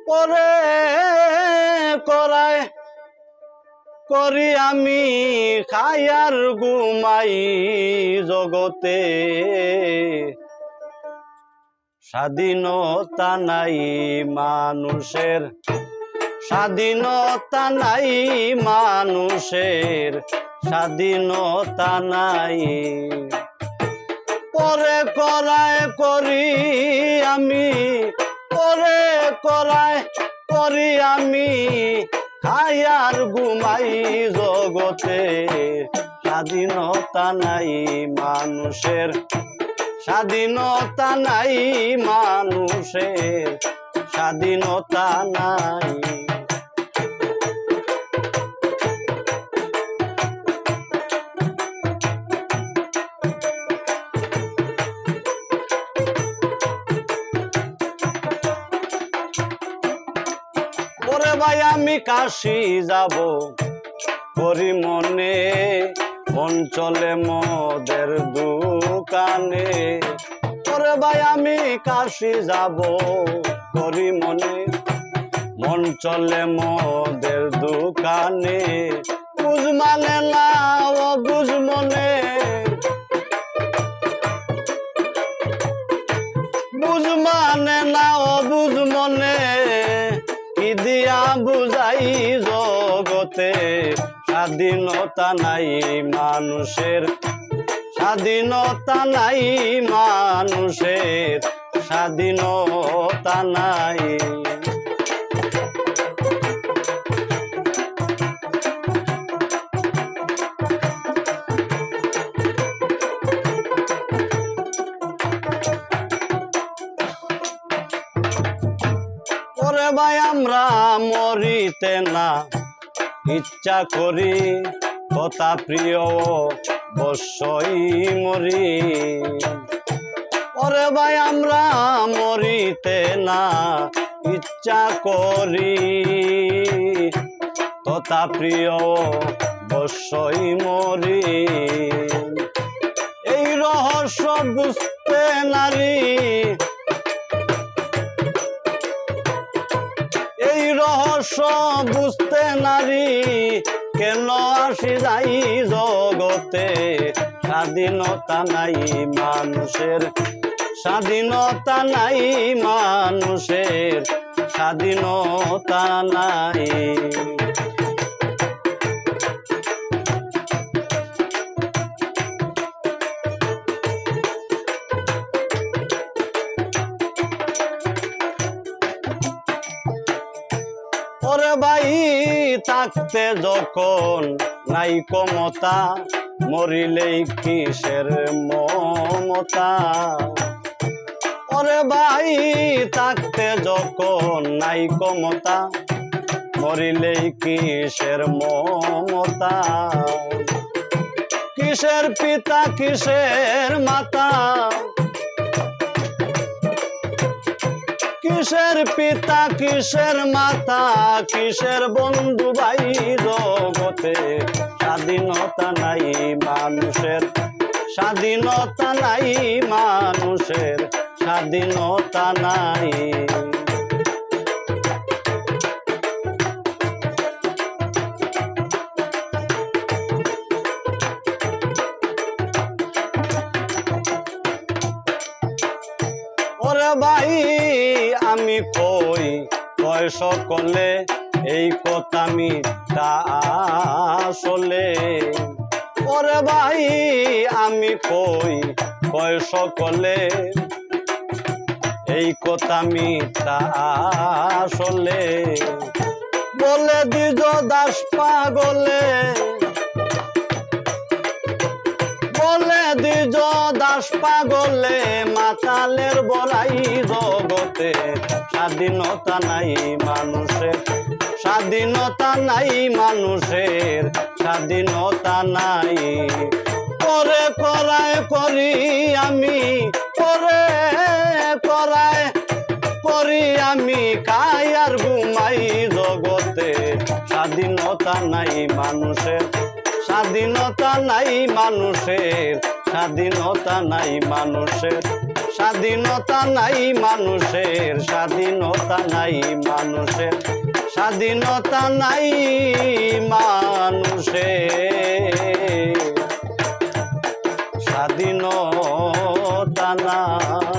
পরে করায় করি আমি খাই আর ঘুমাই জগতে স্বাধীনতা নাই মানুষের স্বাধীনতা নাই মানুষের স্বাধীনতা নাই পরে করায় করি আমি পরে করায় করি আমি খাই আর ঘুমাই জগতে স্বাধীনতা নাই মানুষের স্বাধীনতা নাই মানুষের স্বাধীনতা নাই ওরে ভাই আমি কাশি যাব করি মনে মন চলে মদের দোকানে ওরে ভাই আমি কাশি যাব করি মনে মন চলে মদের দোকানে বুঝ মানে না ও বুঝ মনে বুঝ মানে না ও বুঝ মনে কি দিয়া বুঝাই জগতে স্বাধীনতা নাই মানুষের স্বাধীনতা নাই মানুষের স্বাধীনতা নাই ওরে ভাই আমরা মরিতে না ইচ্ছা করি কথা প্রিয় বশ্যই মরি ওরে ভাই আমরা মরিতে না ইচ্ছা করি তথা প্রিয় বশ্যই মরি এই রহস্য বুঝতে নারী এই রহস্য বুঝতে নারী কেন আসি যাই জগতে স্বাধীনতা নাই মানুষের স্বাধীনতা নাই মানুষের স্বাধীনতা নাই ওরে ভাই থাকতে যখন নাই ক্ষমতা মরিলেই কিসের মমতা ওরে ভাই থাকতে যখন নাই ক্ষমতা মরিলেই কিসের মমতা কিসের পিতা কিসের মাতা কিসের পিতা কিসের মাতা কিসের বন্ধু ভাই জগতে স্বাধীনতা নাই মানুষের স্বাধীনতা নাই মানুষের স্বাধীনতা নাই ওরে ভাই আমি কই কয় সকলে এই কথা মিথ্যা আসলে ওরে ভাই আমি কই কয় সকলে এই কথা মিথ্যা আসলে বলে দ্বিজ দাস পাগলে বলে দ্বিজ দাস পাগলে মাতালের বলাই জগতে স্বাধীনতা নাই মানুষের স্বাধীনতা নাই মানুষের স্বাধীনতা নাই পরে করায় করি আমি পরে করায় করি আমি খাই আর ঘুমাই জগতে স্বাধীনতা নাই মানুষের স্বাধীনতা নাই মানুষের স্বাধীনতা নাই মানুষের স্বাধীনতা নাই মানুষের, স্বাধীনতা নাই মানুষের, স্বাধীনতা নাই মানুষের, স্বাধীনতা নাই।